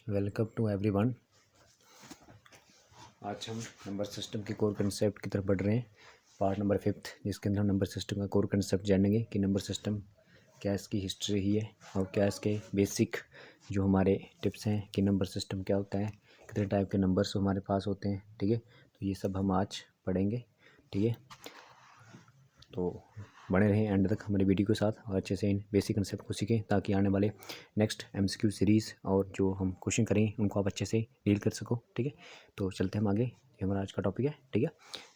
Welcome to everyone. आज हम number system के कोर कंसेप्ट की तरफ बढ़ रहे हैं, पार्ट नंबर 5, जिसके अंदर हम नंबर सिस्टम का कोर कंसेप्ट जानेंगे कि नंबर सिस्टम क्या इसकी हिस्ट्री ही है और क्या इसके बेसिक जो हमारे टिप्स हैं कि नंबर सिस्टम क्या होता है, कितने टाइप के नंबर्स हमारे पास होते हैं। ठीक है, तो ये सब हम आज पढ़ेंगे। ठीक है, तो बने रहें एंड तक हमारे वीडियो के साथ और अच्छे से इन बेसिक कंसेप्ट को सीखें ताकि आने वाले नेक्स्ट एमसीक्यू सीरीज़ और जो हम क्वेश्चन करें उनको आप अच्छे से डील कर सको। ठीक है, तो चलते हैं हम आगे। ये हमारा आज का टॉपिक है। ठीक है,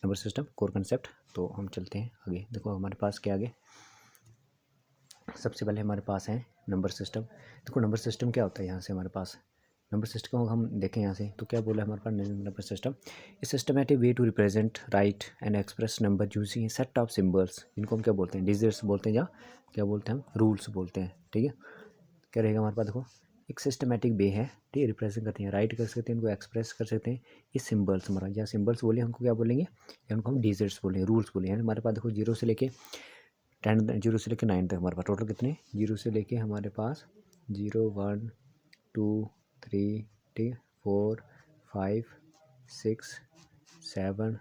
नंबर सिस्टम कोर कंसेप्ट। तो हम चलते हैं आगे। देखो हमारे पास क्या आगे, सबसे पहले हमारे पास है नंबर सिस्टम। देखो नंबर सिस्टम क्या होता है, यहाँ से हमारे पास नंबर सिस्टम को हम देखें यहाँ से तो क्या बोला है हमारे पास number system is systematic way to represent write and express number using set of symbols. इनको हम क्या बोलते हैं, डिजिट्स बोलते हैं या क्या बोलते हैं, हम रूल्स बोलते हैं। ठीक है, क्या रहेगा हमारे पास, देखो एक सिस्टमेटिक वे है। ठीक है, रिप्रेजेंट करते हैं, राइट कर सकते हैं, इनको एक्सप्रेस कर सकते हैं। ये सिंबल्स हमारा, या सिंबल्स बोले हमको क्या बोलेंगे, या उनको हम डिजिट्स बोलेंगे, रूल्स बोलेंगे। हमारे पास देखो 0 से लेके 10, 0 से लेके 9 तक हमारे पास टोटल कितने, 0 से लेके हमारे पास 0 1 2 3, ठीक है, 4 5 6 7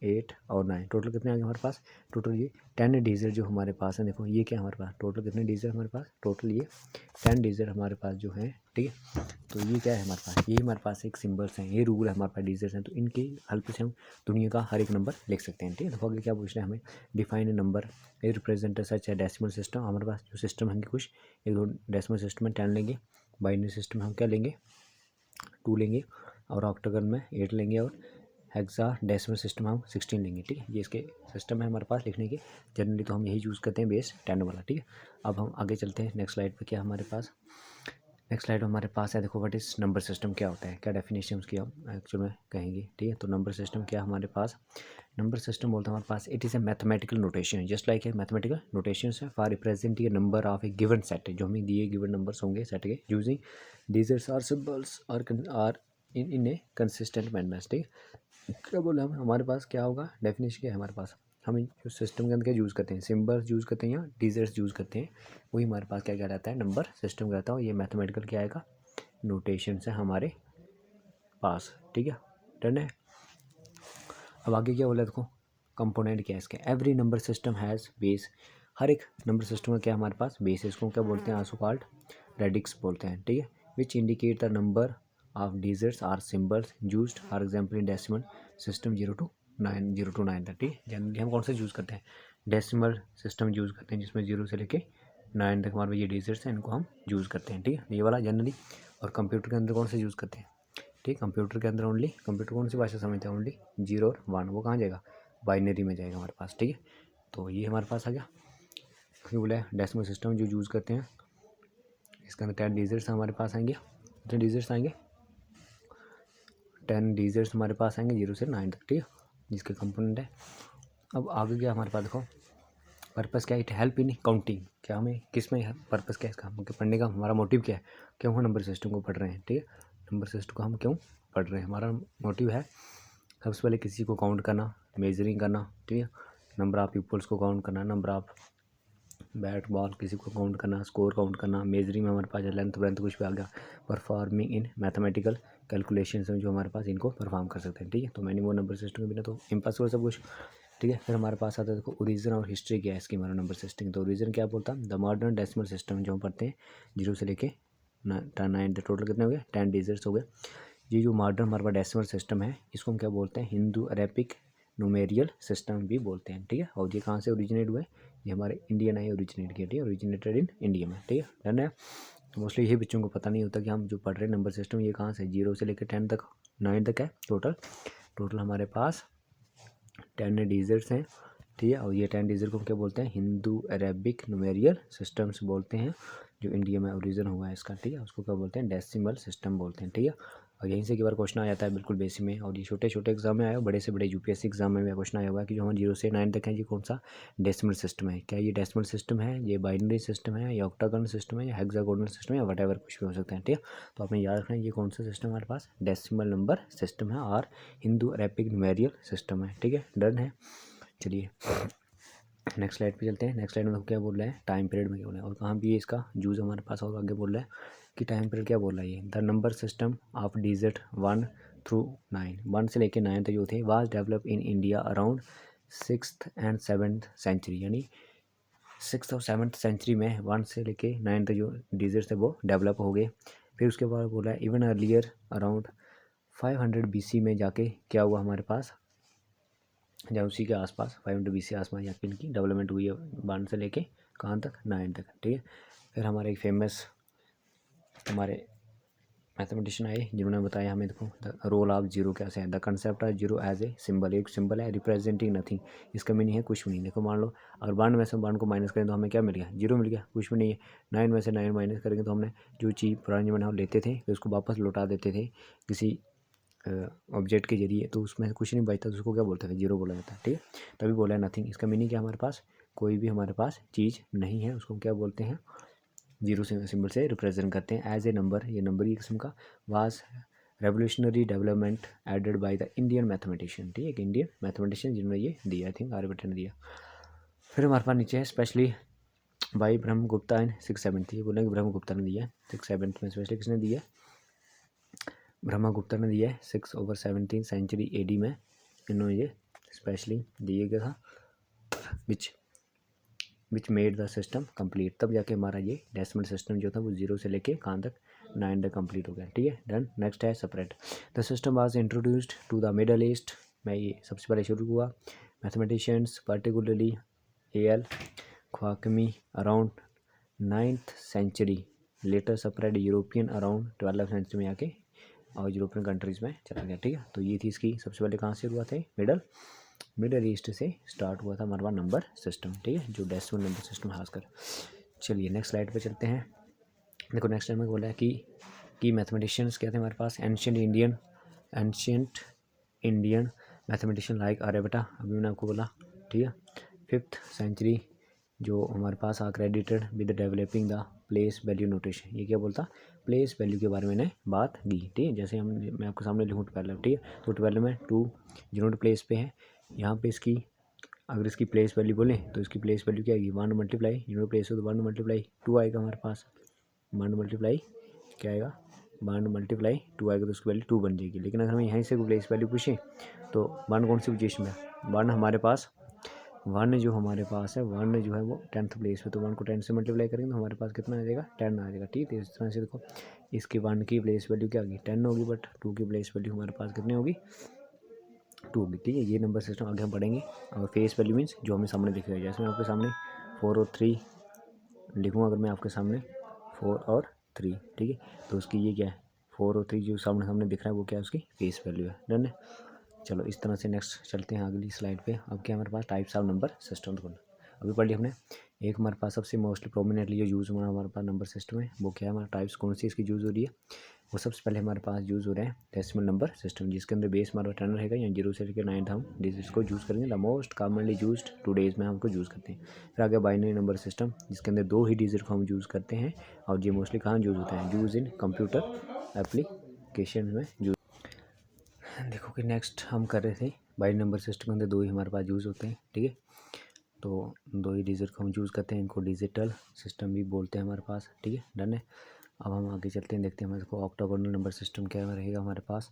8 और 9, टोटल कितने आ गए हमारे पास, टोटल ये 10 डिजिट जो हमारे पास है। देखो ये क्या हमारे पास टोटल कितने डिजिट हमारे पास, टोटल ये 10 डिजिट हमारे पास जो है। ठीक है, तो ये क्या है हमारे पास, ये हमारे पास एक सिंबल्स हैं, ये रूल है हमारे पास, डिजिट्स हैं। तो इनकी हेल्प से हम दुनिया का हर एक नंबर लिख सकते हैं। ठीक है, देखो आगे क्या पूछ रहे हैं हमें, define a number a represent such है डेसिमल सिस्टम। हमारे पास जो सिस्टम है कुछ एक दो डेसिमल सिस्टम में 10 लेंगे, बाइनरी सिस्टम में हम क्या लेंगे 2 लेंगे, और ऑक्टागन में 8 लेंगे, और हेक्सा डेसिमल सिस्टम हम 16 लेंगे। ठीक है, ये इसके सिस्टम है हमारे पास लिखने के। जनरली तो हम यही यूज़ करते हैं, बेस 10 वाला। ठीक है, अब हम आगे चलते हैं नेक्स्ट स्लाइड पे। क्या हमारे पास नेक्स्ट स्लाइड हमारे पास है, देखो व्हाट इज़ नंबर सिस्टम, क्या होता है, क्या डेफिनेशन उसकी हम एक्चुअल में कहेंगे। ठीक है, तो नंबर सिस्टम क्या हमारे पास, नंबर सिस्टम बोलते हैं हमारे पास it is a mathematical notation, just like a mathematical notation है for represent a number of a given set, जो हमें दिए गिवन नंबर्स होंगे सेट के, यूजिंग डिजिट्स और symbols are in a consistent manner. ठीक है, क्या बोला हम, हमारे पास क्या होगा, डेफिनेशन क्या है हमारे पास, हम जो सिस्टम के अंदर क्या यूज़ करते हैं, सिंबल्स यूज़ करते हैं या डिजिट्स यूज़ करते हैं, वही हमारे पास क्या कहलाता है, नंबर सिस्टम कहलाता है। और ये मैथमेटिकल क्या आएगा, नोटेशन है हमारे पास। ठीक है, डन है। अब आगे क्या बोला, देखो कंपोनेंट क्या है इसके, every number system has base, हर एक नंबर सिस्टम का क्या हमारे पास बेस है, इसको क्या बोलते हैं, आंसू कॉल्ड रेडिक्स बोलते हैं। ठीक है, which indicate the number of digits are symbols used for example in decimal system 0 to 9 तक। ठीक है, जनरली हम कौन सा यूज़ करते हैं, डेसिमल सिस्टम यूज़ करते हैं, जिसमें 0 से लेके 9 तक हमारे ये डिजिट्स हैं, इनको हम यूज़ करते हैं। ठीक है, ये वाला जनरली। और कंप्यूटर के अंदर कौन सा यूज़ करते हैं, ठीक, कंप्यूटर के अंदर ओनली, कंप्यूटर कौन सी भाषा समझते हैं, ओनली 0 और 1, वो कहाँ जाएगा, बाइनरी में जाएगा हमारे पास। ठीक है, तो ये हमारे पास आ गया। फिर बोला है डेसिमल सिस्टम जो यूज़ करते हैं, इसके अंदर 10 डिजिट्स हमारे पास आएंगे, कितने डिजिट्स आएंगे, 10 डिजिट्स हमारे पास आएंगे 0 से 9 तक। ठीक है, जिसके कंपोनेंट है। अब आगे क्या हमारे पास, देखो पर्पस क्या है, इट हेल्प इन काउंटिंग, क्या हमें किस में पर्पस क्या है इसका, हमको पढ़ने का हमारा मोटिव क्या है, क्यों हम नंबर सिस्टम को पढ़ रहे हैं। ठीक है, नंबर सिस्टम को हम क्यों पढ़ रहे हैं, हमारा मोटिव है सबसे पहले किसी को काउंट करना, मेजरिंग करना। ठीक है, नंबर ऑफ पीपल्स को काउंट करना, नंबर ऑफ बैट बॉल किसी को काउंट करना, स्कोर काउंट करना, मेजरिंग में हमारे पास लेंथ ब्रेंथ कुछ भी आ गया, परफॉर्मिंग इन मैथमेटिकल कैलकुलेशन जो हमारे पास इनको परफॉर्म कर सकते हैं। ठीक है, तो मैंने वो नंबर सिस्टम के बिना तो इम्पॉसिबल सब कुछ। ठीक है, फिर हमारे पास आता है, देखो ओरिजिन और हिस्ट्री क्या है इसकी, हमारा नंबर सिस्टम। तो ओरिजिन क्या बोलता है, द मॉडर्न डेसिमल सिस्टम जो हम पढ़ते हैं 0 से लेके 9, टोटल कितने हो गए, 10 डिजिट्स हो गए। ये जो मॉडर्न हमारे पास डेसिमल सिस्टम है, इसको हम क्या बोलते हैं, हिंदू अरेबिक न्यूमेरियल सिस्टम भी बोलते हैं। ठीक है, और ये कहाँ से ओरिजिनेट हुए, ये हमारे इंडियन आई ओरिजिनेट किया। ठीक है, ओरिजिनेटेड इन इंडिया में। ठीक है, डन है। तो मोस्टली ये बच्चों को पता नहीं होता कि हम जो पढ़ रहे हैं नंबर सिस्टम, ये कहाँ से 0 से लेकर 10 तक 9 तक है, टोटल हमारे पास 10 डिजिट्स हैं। ठीक है, और ये 10 डिजिट को क्या बोलते हैं, हिंदू अरेबिक न्यूमेरियल सिस्टम्स बोलते हैं, जो इंडिया में ओरिजिन हुआ है इसका। ठीक है, उसको क्या बोलते हैं, डेसिमल सिस्टम बोलते हैं। ठीक है, और यहीं से एक बार क्वेश्चन आ जाता है बिल्कुल बेसिक में, और ये छोटे छोटे एग्जाम में आया, बड़े से बड़े यूपीएससी एग्जाम में भी क्वेश्चन आया हुआ है कि जो हमारे 0 से 9 तक है, ये कौन सा डेसिमल सिस्टम है, क्या ये डेसिमल सिस्टम है, ये बाइनरी सिस्टम है, या ऑक्टागोनल सिस्टम है, या हेक्सागोनल सिस्टम है, या वटेवर कुछ भी हो सकता है। ठीक है, तो आपने याद रखना है ये कौन सा सिस्टम हमारे पास डेसिमल नंबर सिस्टम है, और हिंदू अरेबिक न्यूमेरियल सिस्टम है। ठीक है, डन है। चलिए नेक्स्ट स्लाइड पे चलते हैं। नेक्स्ट स्लाइड में क्या बोल रहा है, टाइम पीरियड में क्या बोल रहा है, और कहाँ भी है इसका यूज़ हमारे पास, और आगे बोल रहा है कि टाइम पीरियड क्या बोल रहा है ये, the number system of digit 1 through 9, 1 से लेके 9 तक जो थे was develop in India around 6th and 7th century, यानी 6th और 7th सेंचुरी में 1 से लेके 9 तक जो डिजिट्स थे वो डेवलप हो गए। फिर उसके बाद बोला है इवन अर्लियर अराउंड 500 BC में जाके क्या हुआ हमारे पास, या उसी के आसपास 500 BC आसपास यहाँ पे इनकी डेवलपमेंट हुई है 1 से लेके कहाँ तक, 9 तक, ठीक है। फिर हमारे एक फेमस हमारे मैथमेटिशियन आए जिन्होंने बताया हमें, देखो द रोल ऑफ जीरो कैसे है, the concept of zero as a symbol, एक सिंबल है रिप्रेजेंटिंग नथिंग, इसका मीनिंग है कुछ भी नहीं। देखो मान लो अगर 1 में से 1 को माइनस करें तो हमें क्या मिल गया, जीरो मिल गया, कुछ भी नहीं है। 9 में से 9 माइनस करेंगे तो हमने जो चीज़ पुराने जमाने में लेते थे फिर उसको वापस लौटा देते थे किसी ऑब्जेक्ट के जरिए, तो उसमें कुछ नहीं बचता तो उसको क्या बोलते थे, जीरो बोला जाता है, ठीक है। तभी बोला है नथिंग, इसका मीनिंग क्या, हमारे पास कोई भी हमारे पास चीज़ नहीं है, उसको क्या बोलते हैं, जीरो सिंबल से रिप्रेजेंट करते हैं एज ए नंबर, ये नंबर की किस्म का। Was revolutionary development added by the Indian mathematician, ठीक है, एक इंडियन मैथमेटिशियन जिन्होंने ये दिया, आई थिंक आर्यभट्ट ने दिया। फिर हमारे पास नीचे है स्पेशली बाई ब्रह्मगुप्ता इन 670, ये बोलेंगे ब्रह्मगुप्ता ने दिया है 670 में, स्पेशली किसने दिया है, ब्रह्मगुप्ता ने दिया है 6/17 सेंचुरी AD में, इन्होंने ये स्पेशली दिए गया था, which made the system complete, तब जाके हमारा ये डेसिमल सिस्टम जो था वो 0 से लेके कहाँ तक, 9 तक कंप्लीट हो गया, ठीक है। डन। नेक्स्ट है separate, the system was introduced to the Middle East में, ये सबसे पहले शुरू हुआ mathematicians particularly AL Khwarizmi around 9th century, later separate European around 12th century में आके और यूरोपियन कंट्रीज़ में चला गया, ठीक है। तो ये थी इसकी सबसे पहले कहाँ से हुआ था, मिडल ईस्ट से स्टार्ट हुआ था हमारे पास नंबर सिस्टम, ठीक है, जो डेसिमल नंबर सिस्टम खासकर। चलिए नेक्स्ट स्लाइड पे चलते हैं। देखो नेक्स्ट टाइम में बोला है कि मैथमेटिशियंस क्या थे हमारे पास, ancient Indian mathematician like Aryabhatta, अभी मैंने आपको बोला, ठीक है। 5th सेंचुरी जो हमारे पास credited with developing the place value notation, ये क्या बोलता, प्लेस वैल्यू के बारे में मैंने बात की, ठीक है। जैसे मैं आपके सामने लिखूँ 12, ठीक है, तो 12 में 2 जीरो प्लेस पे है, यहाँ पे इसकी अगर इसकी प्लेस वैल्यू बोलें तो इसकी प्लेस वैल्यू क्या आएगी, 1 मल्टीप्लाई जीरो प्लेस हो तो 1 मल्टीप्लाई 2 आएगा हमारे पास, 1 मल्टीप्लाई क्या आएगा, 1 मल्टीप्लाई 2 आएगा, तो उसकी वैल्यू 2 बन जाएगी। लेकिन अगर हमें यहीं से प्लेस वैल्यू पूछें तो 1 कौन सी पोजीशन में, 1 हमारे पास, 1 जो हमारे पास है 1 जो है वो 10th प्लेस पे, तो 1 को 10 से मल्टीप्लाई करेंगे तो हमारे पास कितना आ जाएगा, 10 आ जाएगा, ठीक है। इस तरह से देखो इसकी 1 की प्लेस वैल्यू क्या होगी, 10 होगी, बट 2 की प्लेस वैल्यू हमारे पास कितनी होगी, 2 होगी, ठीक है। ये नंबर सिस्टम आगे हम पढ़ेंगे। और फेस वैल्यू मीन्स जो हमें सामने दिख रहा है, जैसे मैं आपके सामने 4 और 3 लिखूँगा, अगर मैं आपके सामने 4 और 3, ठीक है, तो उसकी ये क्या है, 4 और 3 जो सामने सामने दिख रहा है वो क्या है, उसकी फेस वैल्यू है, डन है। चलो इस तरह से नेक्स्ट चलते हैं अगली स्लाइड पे। अब क्या हमारे पास टाइप्स ऑफ नंबर सिस्टम, तो अभी पढ़ लिया हमने। एक हमारे पास सबसे मोस्टली प्रोमिनेंटली जो यूज़ हुआ हमारे पास नंबर सिस्टम है वो क्या है, हमारा टाइप्स कौन सी इसकी यूज़ हो रही है, वो सबसे पहले हमारे पास यूज़ हो रहे हैं डेसिमल नंबर सिस्टम, जिसके अंदर बेस हमारा 10 रहेगा, या 0 से लेकर 9 हम इसको यूज़ करेंगे, the most commonly used today's में हमको यूज़ करते हैं। फिर आगे बाइनरी नंबर सिस्टम, जिसके अंदर 2 ही डिजिट को हम यूज़ करते हैं, और ये मोस्टली कहाँ यूज़ होता है, यूज़ इन कंप्यूटर एप्लीकेशन में यूज़। देखो कि नेक्स्ट हम कर रहे थे बाइनरी नंबर सिस्टम के अंदर 2 ही हमारे पास यूज़ होते हैं, ठीक है, तो 2 ही डिजिट को हम यूज़ करते हैं, इनको डिजिटल सिस्टम भी बोलते हैं हमारे पास, ठीक है, डन है। अब हम आगे चलते हैं, देखते हैं हमारे को ऑक्टागोनल नंबर सिस्टम क्या रहेगा हमारे पास।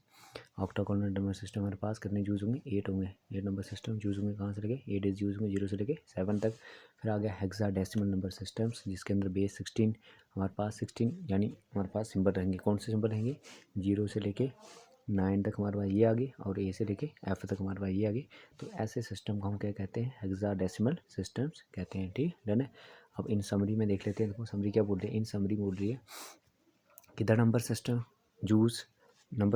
ऑक्टागोनल नंबर सिस्टम हमारे पास कितने यूज़ होंगे, 8 होंगे, 8 नंबर सिस्टम यूज़ होंगे, कहाँ से लेके 8 यूज़ होंगे 0 से लेके 7 तक। फिर आ गया हेक्साडेसिमल नंबर सिस्टम्स, जिसके अंदर बेस 16 हमारे पास 16 यानी हमारे पास सिंबल रहेंगे, कौन से सिंबल रहेंगे, 0 से लेके 9 तक हमारे पास ये आगे, और ए से लेके F तक हमारे पास ये आगे। तो ऐसे सिस्टम को हम क्या कहते हैं, हेक्साडेसिमल सिस्टम्स कहते हैं, ठीक डन है। अब इन समरी में देख लेते हैं, देखो समरी क्या बोल रही है, इन समरी बोल रही है कि the number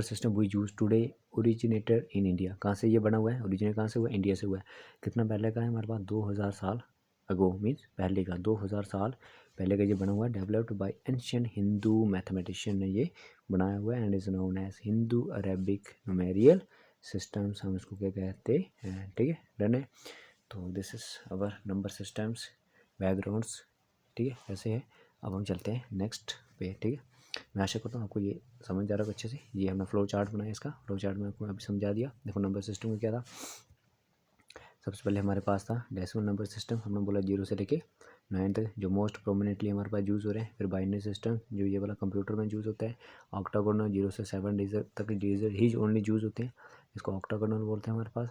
system we use today originated in India, कहाँ से ये बना हुआ है, ओरिजिनेट कहाँ से हुआ है, इंडिया से हुआ है। कितना पहले का है हमारे पास, 2000 साल अगो, मीन्स पहले का, 2000 साल पहले का ये बना हुआ है, developed by ancient Hindu mathematician ने ये बनाया हुआ है, and is known as Hindu Arabic numeral systems, हम इसको क्या कहते हैं, ठीक है, डन है। तो this is our number systems backgrounds, ठीक है, ऐसे है। अब हम चलते हैं नेक्स्ट पे, ठीक है। मैं आशा करता हूँ आपको ये समझ आ रहा है अच्छे से। ये हमने फ्लो चार्ट बनाया, इसका फ्लो चार्ट में आपको अभी समझा दिया। देखो नंबर सिस्टम में क्या था, सबसे पहले हमारे पास था डेसिमल नंबर सिस्टम, हमने बोला 0 से लेके 9 तक, जो मोस्ट प्रोमिनेंटली हमारे पास यूज़ हो रहे हैं। फिर बाइनरी सिस्टम जो ये वाला कंप्यूटर में यूज़ होता है। ऑक्टागोनल 0 से 7 डिजिट तक डिजिट ही ओनली यूज़ होते हैं, इसको ऑक्टागोनल बोलते हैं हमारे पास।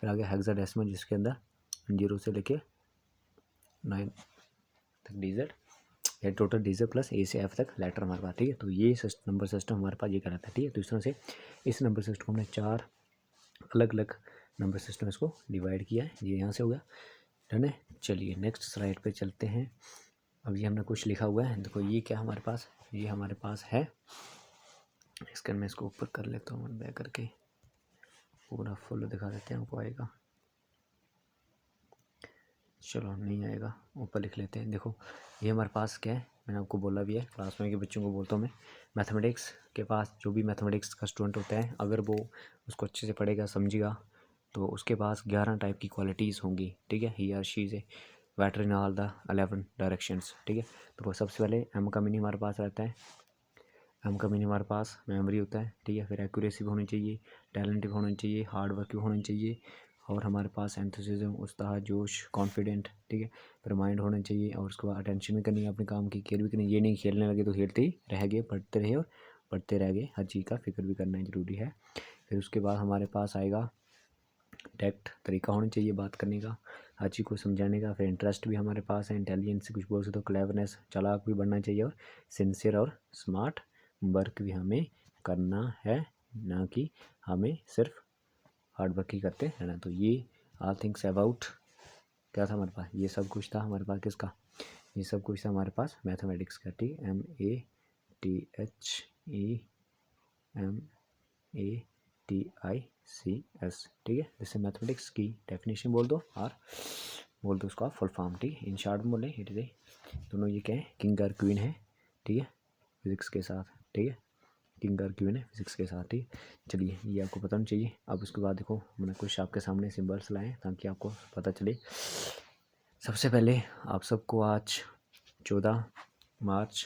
फिर आगे हेक्साडेसिमल जिसके अंदर 0 से लेके 9 तक डिजिट या टोटल डिजिट प्लस ए से एफ तक लेटर हमारे पास, ठीक है। तो ये नंबर सिस्टम हमारे पास ये कहलाता है, ठीक है। तो इस तरह से इस नंबर सिस्टम को हमने 4 अलग अलग नंबर सिस्टम इसको डिवाइड किया है। ये यहाँ से हो गया, डन है। चलिए नेक्स्ट स्लाइड पे चलते हैं। अब ये हमने कुछ लिखा हुआ है, देखो ये क्या हमारे पास, ये हमारे पास है, इसका मैं इसको ऊपर कर लेता हूँ, बैक करके पूरा फुल दिखा देते हैं, आपको आएगा, चलो नहीं आएगा, ऊपर लिख लेते हैं। देखो ये हमारे पास क्या है, मैंने आपको बोला भी है, क्लास में के बच्चों को बोलता हूँ मैं, मैथमेटिक्स के पास जो भी मैथमेटिक्स का स्टूडेंट होता है, अगर वो उसको अच्छे से पढ़ेगा समझेगा तो उसके पास 11 टाइप की क्वालिटीज़ होंगी, ठीक है। ही आर शी से better in all the 11 directions, ठीक है। तो वो सबसे पहले एम का मीनिंग हमारे पास रहता है, एम का मीनिंग हमारे पास मेमोरी होता है, ठीक है। फिर एक्यूरेसी भी होनी चाहिए, टैलेंट भी होना चाहिए, हार्ड वर्क भी होना चाहिए, और हमारे पास एंथुसिज्म, उत्साह, जोश, कॉन्फिडेंट, ठीक है। फिर माइंड होना चाहिए, और उसके बाद अटेंशन भी करनी है अपने काम की, केयर भी करनी है। ये नहीं खेलने लगे तो खेलते ही रह गए, पढ़ते रहे और पढ़ते रह गए, हर चीज़ का फिक्र भी करना ज़रूरी है। फिर उसके बाद हमारे पास आएगा टैक्ट, तरीका होना चाहिए बात करने का, हर चीज़ को समझाने का। फिर इंटरेस्ट भी हमारे पास है, इंटेलिजेंस कुछ बोल सकते हो, क्लेवरनेस, चालाक भी बनना चाहिए, और सिंसियर और स्मार्ट वर्क भी हमें करना है, ना कि हमें सिर्फ हार्ड वर्क ही करते रहना। तो ये ऑल थिंग्स अबाउट क्या था हमारे पास, ये सब कुछ था हमारे पास किसका, ये सब कुछ था हमारे पास मैथमेटिक्स का, ठीक, MATHEMATICS, ठीक है। जैसे मैथमेटिक्स की डेफिनेशन बोल दो, और बोल दो उसका फुल फॉर्म, ठीक है। इन शॉर्ट में बोले इट इज, दोनों ये क्या है, किंग और क्वीन है, ठीक है, फिजिक्स के साथ, ठीक है, किंग और क्वीन है फिजिक्स के साथ, ठीक। चलिए ये आपको पता होना चाहिए। अब उसके बाद देखो मैंने कुछ आपके सामने सिंबल्स लाए ताकि आपको पता चले। सबसे पहले आप सबको आज 14 मार्च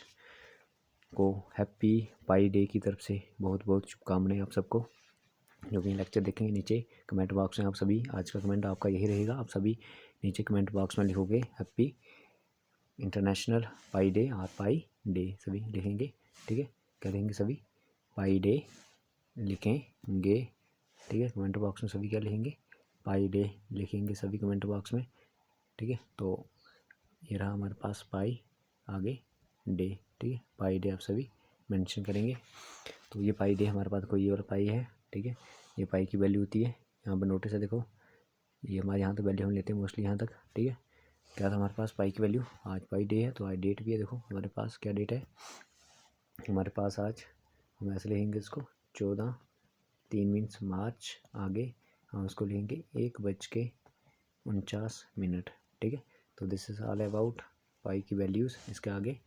को हैप्पी पाई डे की तरफ से बहुत बहुत शुभकामनाएं आप सबको। जो भी लेक्चर देखेंगे नीचे कमेंट बॉक्स में आप सभी, आज का कमेंट आपका यही रहेगा, आप सभी नीचे कमेंट बॉक्स में लिखोगे हैप्पी इंटरनेशनल पाई डे और पाई डे सभी लिखेंगे, ठीक है। क्या लिखेंगे सभी, पाई डे लिखेंगे, ठीक है। कमेंट बॉक्स में सभी क्या लिखेंगे, पाई डे लिखेंगे सभी कमेंट बॉक्स में, ठीक है। तो ये रहा हमारे पास पाई, आगे डे, ठीक है, पाई डे आप सभी मेंशन करेंगे। तो ये पाई डे हमारे पास कोई ये वाला पाई है, ठीक है। ये पाई की वैल्यू होती है, यहाँ पर नोटिस है देखो, ये हमारे यहाँ तक वैल्यू हम लेते हैं मोस्टली यहाँ तक, ठीक है। क्या था हमारे पास पाई की वैल्यू, आज पाई डे है तो आज डेट भी है, देखो हमारे पास क्या डेट है हमारे पास आज, हम ऐसे लिखेंगे इसको 14 मार्च, आगे हम उसको लिखेंगे 1:49, ठीक है। तो दिस इज़ ऑल अबाउट पाई की वैल्यूज़, इसके आगे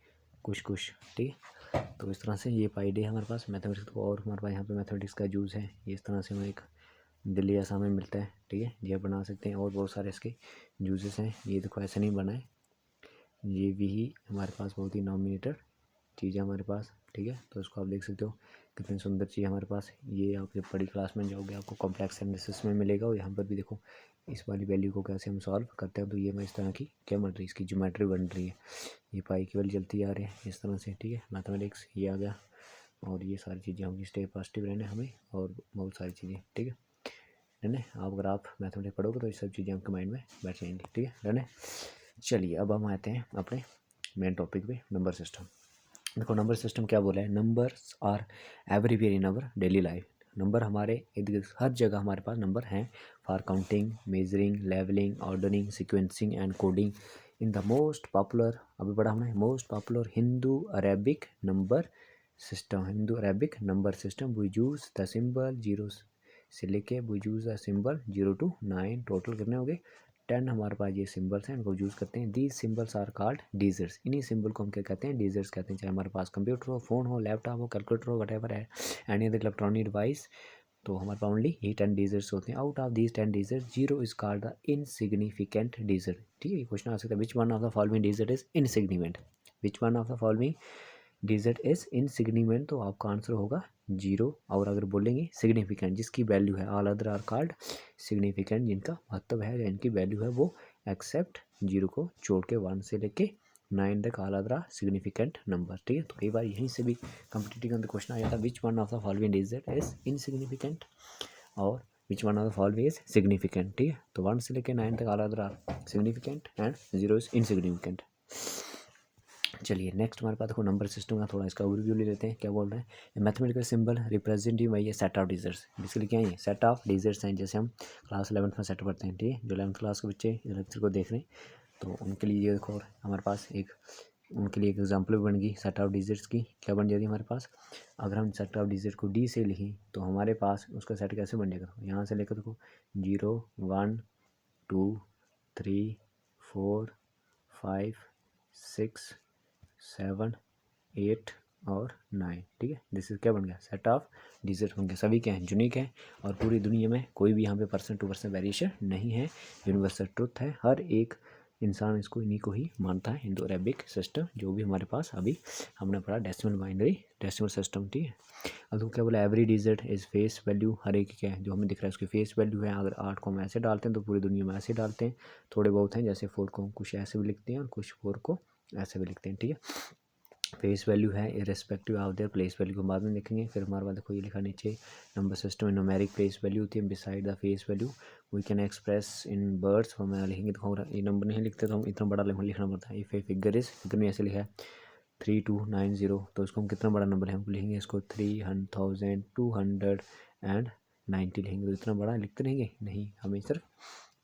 कुछ, ठीक है। तो इस तरह से ये पाई डे हमारे पास मैथमेटिक्स को, और हमारे पास यहाँ पे मैथमेटिक्स का यूज़ है, ये इस तरह से हमें एक दिल्ली आसाम में मिलता है, ठीक है। ये बना सकते हैं, और बहुत सारे इसके यूजेस हैं। ये देखो ऐसे नहीं बना है, ये भी हमारे पास बहुत ही नॉमिनेटर चीज़ है हमारे पास, ठीक है। तो इसको आप देख सकते हो कितनी सुंदर चीज़ है हमारे पास। ये आप जब बड़ी क्लास में जाओगे आपको कॉम्प्लेक्स एनालिसिस में मिलेगा, और यहाँ पर भी देखो इस वाली वैल्यू को कैसे हम सॉल्व करते हैं। तो ये मैं इस तरह की क्या बन रही है, इसकी ज्योमेट्री बन रही है, ये पाई की वैल्यू चलती आ रही है इस तरह से, ठीक है। मैथमेटिक्स ये आ गया, और ये सारी चीज़ें होंगी, स्टेप बाय स्टेप रहने हमें, और बहुत सारी चीज़ें, ठीक है। डन है, आप अगर आप मैथमेटिक्स पढ़ोगे तो ये सब चीज़ें आपके माइंड में बैठ जाएंगी, ठीक है। डन है। चलिए अब हम आते हैं अपने मेन टॉपिक पे, नंबर सिस्टम। देखो नंबर सिस्टम क्या बोला है, numbers are everywhere in our daily life. Number हमारे इर्द गिर्द हर जगह हमारे पास नंबर हैं, for counting, measuring, labelling, ordering, sequencing and coding. In the most popular, अभी पढ़ा हमने, most popular Hindu Arabic number system, Hindu Arabic number system we use the symbol 0 से लेके we use the symbol 0 to 9, total कितने हो गए 10 हमारे पास ये सिंबल्स हैं, इनको यूज़ करते हैं। These symbols are called digits, इन्हीं सिंबल को हम क्या कहते हैं, डिजिट्स कहते हैं। चाहे हमारे पास कंप्यूटर हो, फ़ोन हो, लैपटॉप हो, कैलकुलेटर हो, वटेवर है, एनी अदर इलेक्ट्रॉनिक डिवाइस, तो हमारे पास ओनली ये 10 डिजिट्स होते हैं। Out of these 10 digits 0 is called the insignificant digit, ठीक है। ये क्वेश्चन आ सकता है, which one of the following digit is insignificant, which one of the following digit is insignificant, तो आपका आंसर होगा 0। और अगर बोलेंगे सिग्निफिकेंट, जिसकी वैल्यू है, all other are called significant, जिनका महत्व है या इनकी वैल्यू है वो एक्सेप्ट 0 को छोड़ के 1 से लेके 9 तक all other are significant number. ठीक है, तो कई बार यहीं से भी कॉम्पिटिटिव का क्वेश्चन आ जाता है, which one of the following digit is insignificant और which one of the following is significant. ठीक है, तो 1 से लेके 9 तक all other are significant and 0 is insignificant. चलिए नेक्स्ट हमारे पास देखो नंबर सिस्टम का थोड़ा इसका ओवरव्यू ले लेते हैं। क्या बोल रहे हैं, mathematical symbol representative by A set of digits. Basically क्या है, सेट ऑफ डिजिट्स हैं, जैसे हम क्लास 11th में सेट पढ़ते हैं। ठीक है, जो 11th क्लास के बच्चे लेक्चर को देख रहे हैं तो उनके लिए ये देखो हमारे पास एक उनके लिए एक एग्जाम्पल भी बन गई सेट ऑफ डिजिट्स की। क्या बन जाती है हमारे पास, अगर हम सेट ऑफ डिजिट को डी से लिखें तो हमारे पास उसका सेट कैसे बन जाएगा, यहाँ से लेकर देखो 0 1 2 3 4 5 6 7 8 और 9। ठीक है, दिस इज क्या बन गया, सेट ऑफ डिजिट बन गया। सभी क्या हैं, यूनिक है और पूरी दुनिया में कोई भी यहाँ पे % टू % वेरिएशन नहीं है, यूनिवर्सल ट्रुथ है। हर एक इंसान इसको इन्हीं को ही मानता है। इंडो अरेबिक सिस्टम जो भी हमारे पास अभी हमने पढ़ा, डेसिमल बाइनरी डेसिमल सिस्टम। ठीक है, अब तो क्या बोला, every digit is face value, हर एक क्या है जो हमें दिख रहा है उसकी फेस वैल्यू है। अगर 8 को हम ऐसे डालते हैं तो पूरी दुनिया में ऐसे डालते हैं, थोड़े बहुत हैं जैसे 4 को हम कुछ ऐसे भी लिखते हैं और कुछ 4 को ऐसे भी लिखते हैं। ठीक है, फेस वैल्यू है irrespective of their place value को बाद में देखेंगे। फिर हमारे पास देखो ये लिखा नीचे, नंबर सिस्टम में न्यूमेरिक प्लेस वैल्यू होती है beside the face value we can express in words. हम लिखेंगे तो ये नंबर नहीं लिखते तो हम इतना बड़ा लिखना पड़ता है। If a figure is, figure में ऐसे लिखा है 3290, तो उसको हम कितना बड़ा नंबर है, हम लिखेंगे इसको 3290 लिखेंगे। तो इतना बड़ा लिखते रहेंगे नहीं, हमें सिर्फ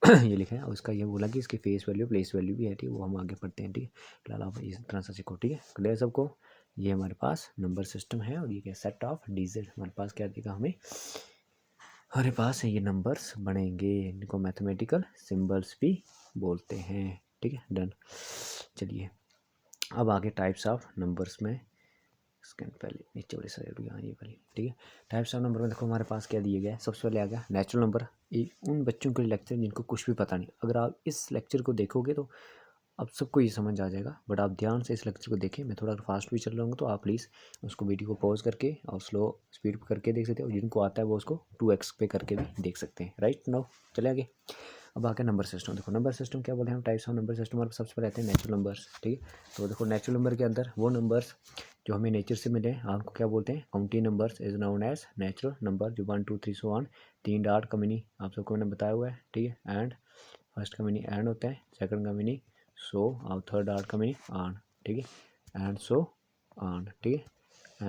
ये लिखा है और उसका ये बोला कि इसकी फेस वैल्यू प्लेस वैल्यू भी है। ठीक है, वो हम आगे पढ़ते हैं। ठीक है, फिलहाल आप इस तरह से सीखो। ठीक है, क्लियर सबको। ये हमारे पास नंबर सिस्टम है और ये क्या, सेट ऑफ डिजिट। हमारे पास क्या देगा, हमें हमारे पास ये नंबर्स बनेंगे, इनको मैथमेटिकल सिंबल्स भी बोलते हैं। ठीक है, डन। चलिए अब आगे टाइप्स ऑफ नंबर्स में, स्कैन पहले नीचे वाली साइड, यहाँ ये वाली। ठीक है, टाइप्स ऑफ नंबर में देखो हमारे पास क्या दिए गया है। सबसे पहले आ गया नेचुरल नंबर। ये उन बच्चों के लेक्चर जिनको कुछ भी पता नहीं, अगर आप इस लेक्चर को देखोगे तो अब सबको ये समझ आ जाएगा, बट आप ध्यान से इस लेक्चर को देखें। मैं थोड़ा फास्ट भी चल रहा हूँ तो आप प्लीज़ उसको वीडियो को पॉज करके और स्लो स्पीड पर करके देख सकते हो, और जिनको आता है वो उसको 2x पे करके भी देख सकते हैं। राइट, नाउ चले आगे। अब आके नंबर सिस्टम देखो, नंबर सिस्टम क्या बोले हम, टाइप्स ऑफ नंबर सिस्टम। और सबसे पहले आते हैं नेचुरल नंबर्स। ठीक है, तो देखो नेचुरल नंबर के अंदर वो नंबर्स जो हमें नेचर से मिले आपको क्या बोलते हैं, counting numbers is known as natural number. जो 1 2 3 सो ऑन, 3 डॉट का मीनिंग आप सबको मैंने बताया हुआ है। ठीक है, एंड फर्स्ट का मीनिंग एंड होता है, सेकंड का मीनिंग सो और थर्ड डॉट का मीनिंग ऑन। ठीक है, एंड सो ऑन। ठीक है,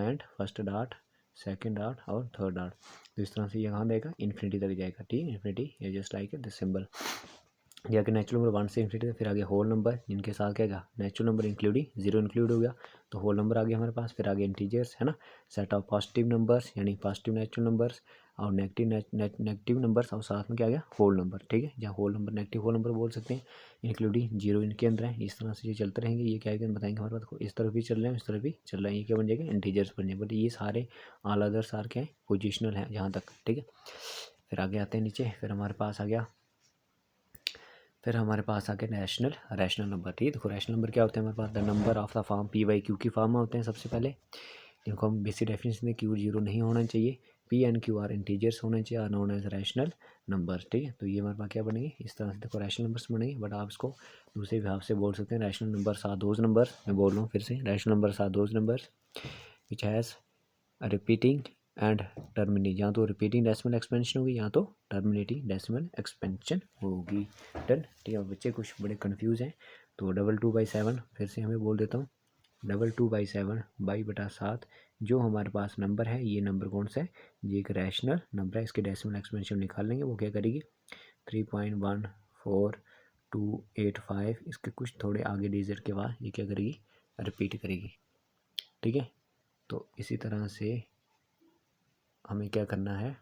and first dot, second dot और थर्ड डॉट। तो इस तरह से ये कहाँ देगा, इन्फिनिटी तक जाएगा। ठीक है, इन्फिनिटी ये जस्ट लाइक दिस सिंबल। ये आगे नेचुरल नंबर 1 से इन्फिनिटी, फिर आगे होल नंबर जिनके साथ क्या है, नेचुरल नंबर इंक्लूडिंग 0 इंक्लूड हो गया तो होल नंबर आ गया हमारे पास। फिर आगे इंटीजर्स है ना, सेट ऑफ पॉजिटिव नंबर्स यानी पॉजिटिव नेचुरल नंबर्स और नेगेटिव नंबर्स और साथ में क्या आ गया, होल नंबर। ठीक है, जहाँ whole number negative whole number बोल सकते हैं, इंक्लूडिंग 0 इनके अंदर है। इस तरह से ये चलते रहेंगे। ये क्या है बताएंगे हमारे पास, इस तरफ भी चल रहे हैं इस तरफ भी चल रहे हैं, ये क्या बन जाएगा, इंटीजर्स बन जाएंगे। बट ये सारे ऑल अदर सार क्या है, पोजिशनल है जहाँ तक। ठीक है, फिर आगे आते हैं नीचे, फिर हमारे पास आ गया रैशनल नंबर। ठीक है, देखो रैशनल नंबर क्या होते हैं हमारे पास, the number of the form p y q की फॉर्म में होते हैं सबसे पहले, जिनको हम बेसिक डेफिनेशन में क्यू 0 नहीं होना चाहिए, P and Q are integers होने चाहिए, are known as rational number. ठीक है, तो ये हमारे पास क्या बनेंगे, इस तरह से देखो रैशनल नंबर्स बनेंगे। बट आप इसको दूसरे भाव से बोल सकते हैं, rational numbers are those numbers, मैं बोल रहा हूँ फिर से, rational numbers are those numbers which has repeating and terminating, यहाँ तो रिपीटिंग डेसिमल एक्सपेंशन होगी, यहाँ तो टर्मिनेटिंग डेसिमल एक्सपेंशन होगी। डन। ठीक है, बच्चे कुछ बड़े कंफ्यूज हैं तो 2/2/7 फिर से हमें बोल देता हूँ, 2/2/7 बाई/7 जो हमारे पास नंबर है, ये नंबर कौन सा है, ये एक रैशनल नंबर है। इसके डेसिमल एक्सपेंशन निकाल लेंगे, वो क्या करेगी 3.14285, इसके कुछ थोड़े आगे डिजिट के बाद ये क्या करेगी, रिपीट करेगी। ठीक है, तो इसी तरह से हमें क्या करना है,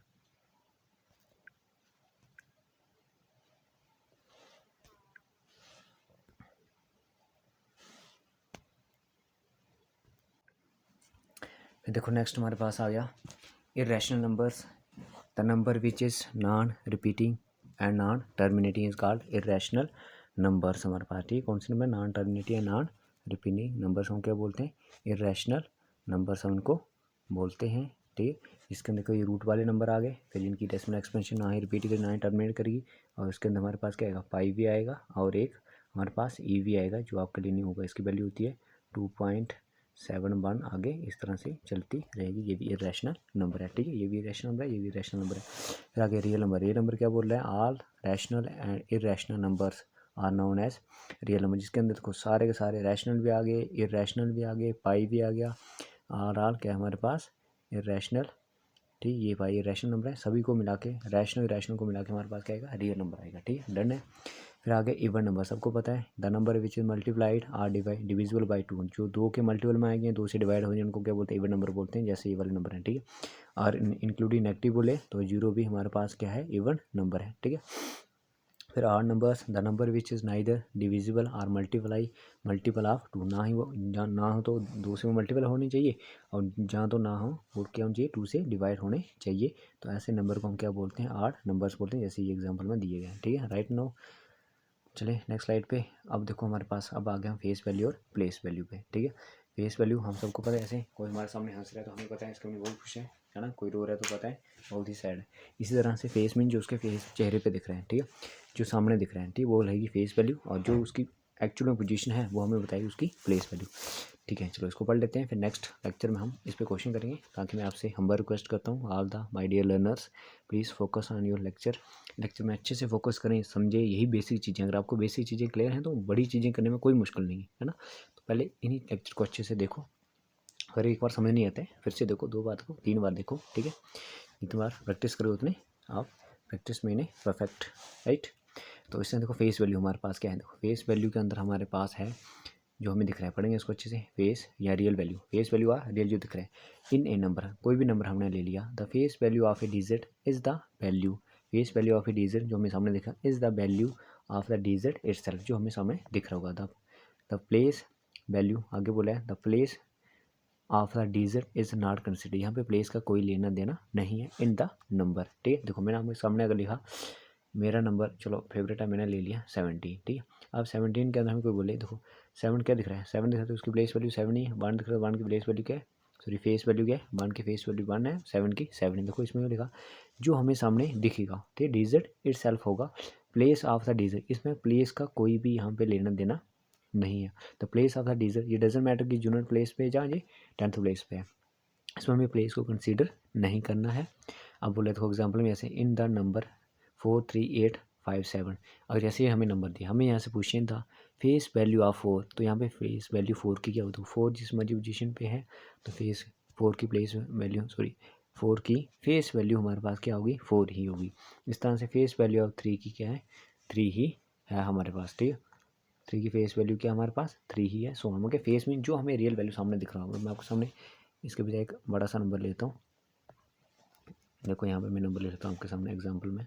देखो नेक्स्ट हमारे पास आ गया irrational numbers. The number which is non repeating and non terminating is called irrational numbers. हमारे पास ठीक कौन से number, non terminating and non repeating numbers हम क्या बोलते हैं, इरेशनल नंबर्स हम उनको बोलते हैं। ठीक है, इसके अंदर कोई रूट वाले नंबर आ गए, फिर इनकी डेसिमल एक्सपेंशन ना ही रिपीट करी ना ही टर्मिनेट करेगी, और इसके अंदर हमारे पास क्या आएगा, पाई भी आएगा और एक हमारे पास ई भी आएगा, जो आपके लिए नहीं होगा। इसकी वैल्यू होती है 2.71, आगे इस तरह से चलती रहेगी। ये भी इरेशनल नंबर है। ठीक है, ये भी इरेशनल नंबर है, ये भी इरेशनल नंबर है। फिर आगे रियल नंबर। रियल नंबर क्या बोल रहा है, all rational and irrational numbers are known as real number, जिसके अंदर देखो सारे के सारे रैशनल भी आ गए, इरेशनल भी आ गए, पाई भी आ गया, और ऑल क्या है हमारे पास, इरेशनल। ठीक, ये भाई रैशनल नंबर है, सभी को मिला के रैशनल इरेशनल को मिला के हमारे पास क्या आएगा, रियल नंबर आएगा। ठीक है, डन है। फिर आगे इवन नंबर, सबको पता है the number which is multiplied are divisible by 2, जो 2 के मल्टीपल में आएंगे, 2 से डिवाइड हो जाए, उनको क्या बोलते हैं, इवन नंबर बोलते हैं, जैसे ये वाले नंबर हैं। ठीक है, और इंक्लूडिंग नेगेटिव बोले तो 0 भी हमारे पास क्या है, इवन नंबर है। ठीक है, फिर are numbers the number which is neither divisible are multiple of 2, ना ही वो ना हो तो 2 से वो मल्टीपल होनी चाहिए, और जहाँ तो ना हो वो क्या होना चाहिए, 2 से डिवाइड होने चाहिए। तो ऐसे नंबर को हम क्या बोलते हैं, आर नंबर्स बोलते हैं, जैसे ये एग्जाम्पल में दिए गए हैं। ठीक है, राइट नो। चले नेक्स्ट स्लाइड पे। अब देखो हमारे पास अब आ गया हम फेस वैल्यू और प्लेस वैल्यू पे। ठीक है, फेस वैल्यू हम सबको पता है, ऐसे कोई हमारे सामने हंस रहा है तो हमें पता है इसके लिए बहुत खुश है ना, कोई रो रहा है तो पता है बहुत ही सैड है। इसी तरह से फेस मीन जो उसके फेस चेहरे पे दिख रहे हैं, ठीक है, जो सामने दिख रहे हैं, ठीक है, वो रहेगी फेस वैल्यू, और जो उसकी एक्चुअल में पोजीशन है वो हमें बताएगी उसकी प्लेस वैल्यू। ठीक है, चलो इसको पढ़ लेते हैं, फिर नेक्स्ट लेक्चर में हम इस पर क्वेश्चन करेंगे। ताकि मैं आपसे हम्बल रिक्वेस्ट करता हूँ, all the my dear learners, please focus on your lecture में अच्छे से फोकस करें, समझे यही बेसिक चीज़ें। अगर आपको बेसिक चीज़ें क्लियर हैं तो बड़ी चीज़ें करने में कोई मुश्किल नहीं है ना। तो पहले इन्हीं लेक्चर को अच्छे से देखो, अगर एक बार समझ नहीं आता है फिर से देखो, 2 बार देखो, 3 बार देखो। ठीक है, जितनी बार प्रैक्टिस करो उतने आप प्रैक्टिस में इन्हें परफेक्ट, राइट। तो इसमें देखो फेस वैल्यू हमारे पास क्या है, देखो फेस वैल्यू के अंदर हमारे पास है जो हमें दिख रहा है, पढ़ेंगे इसको अच्छे से। फेस या रियल वैल्यू, फेस वैल्यू आ रियल जो दिख रहा है इन ए नंबर, कोई भी नंबर हमने ले लिया, the face value of a digit is the value, face value of a digit जो हमें सामने दिखा is the value of the digit itself, जो हमें सामने दिख रहा होगा। द प्लेस वैल्यू आगे बोला है, the place of the digit is not consider, यहाँ पे प्लेस का कोई लेना देना नहीं है इन द नंबर। ठीक है, देखो मैंने आपके सामने अगर लिखा मेरा नंबर, चलो फेवरेट है, मैंने ले लिया 17। ठीक है, अब 17 के अंदर हमें कोई बोले, देखो 7 क्या दिख रहा है, 7 दिख रहा है तो उसकी प्लेस वैल्यू 7 ही है। 1 दिख रहा है, 1 की प्लेस वैल्यू क्या है, सॉरी फेस वैल्यू क्या है, 1 की फेस वैल्यू 1 है, 7 की 7 है। देखो इसमें लिखा जो हमें सामने दिखेगा, ठीक है, डिजिट इट सेल्फ होगा, प्लेस ऑफ द डिजिट, इसमें प्लेस का कोई भी यहाँ पे लेना देना नहीं है। The place of the digit, ये डजेंट मैटर कि जूनियर प्लेस पे जहाँ ये 10th प्लेस पे है, इसमें हमें प्लेस को कंसीडर नहीं करना है। अब बोले देखो एग्जाम्पल में ऐसे इन द नंबर 43857, अगर जैसे हमें नंबर दिया, हमें यहाँ से क्वेश्चन था फेस वैल्यू ऑफ 4, तो यहाँ पे फेस वैल्यू 4 की क्या होती है, 4 जिस मर्जी पोजीशन पे है तो फेस 4 की प्लेस वैल्यू, सॉरी 4 की फेस वैल्यू हमारे पास क्या होगी, 4 ही होगी। इस तरह से फेस वैल्यू ऑफ 3 की क्या है, 3 ही है हमारे पास। ठीक है, 3 की फेस वैल्यू क्या हमारे पास 3 ही है। सो हम फेस में जो हमें रियल वैल्यू सामने दिख रहा होगा, मैं आपको सामने इसके बजाय एक बड़ा सा नंबर लेता हूँ। देखो यहाँ पे मैं नंबर ले लेता हूँ आपके सामने एग्जांपल में,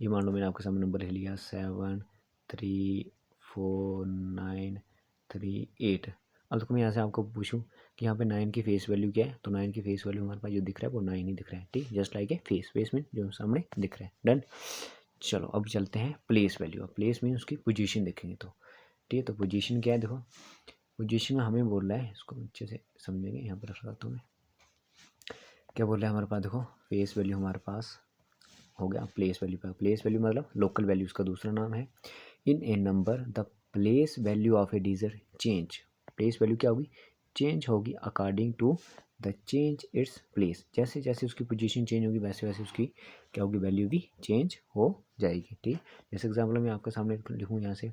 ये मान लो मैंने आपके सामने नंबर ले लिया 7349338। अब देखो मैं यहाँ से आपको पूछूँ कि यहाँ पे 9 की फेस वैल्यू क्या है, तो 9 की फेस वैल्यू हमारे पास जो दिख रहा है वो 9 ही दिख रहा है। ठीक, जस्ट लाइक ए फेस में जो सामने दिख रहा है। डन। चलो अब चलते हैं प्लेस वैल्यू। अब प्लेस में उसकी पोजीशन देखेंगे तो ठीक है, तो पोजीशन क्या है, देखो पोजीशन में हमें बोल रहा है, इसको अच्छे से समझेंगे, यहाँ पर रख रहा हूँ मैं, क्या बोल रहा है हमारे पास, देखो फेस वैल्यू हमारे पास हो गया प्लेस वैल्यू पर, प्लेस वैल्यू मतलब लोकल वैल्यू, उसका दूसरा नाम है। In a number the place value of a digit change, place value क्या होगी, चेंज होगी according to the change its place, जैसे जैसे उसकी पोजीशन चेंज होगी वैसे वैसे उसकी क्या होगी, वैल्यू भी चेंज हो जाएगी। ठीक, जैसे एग्जाम्पल मैं आपके सामने लिखूँ यहाँ से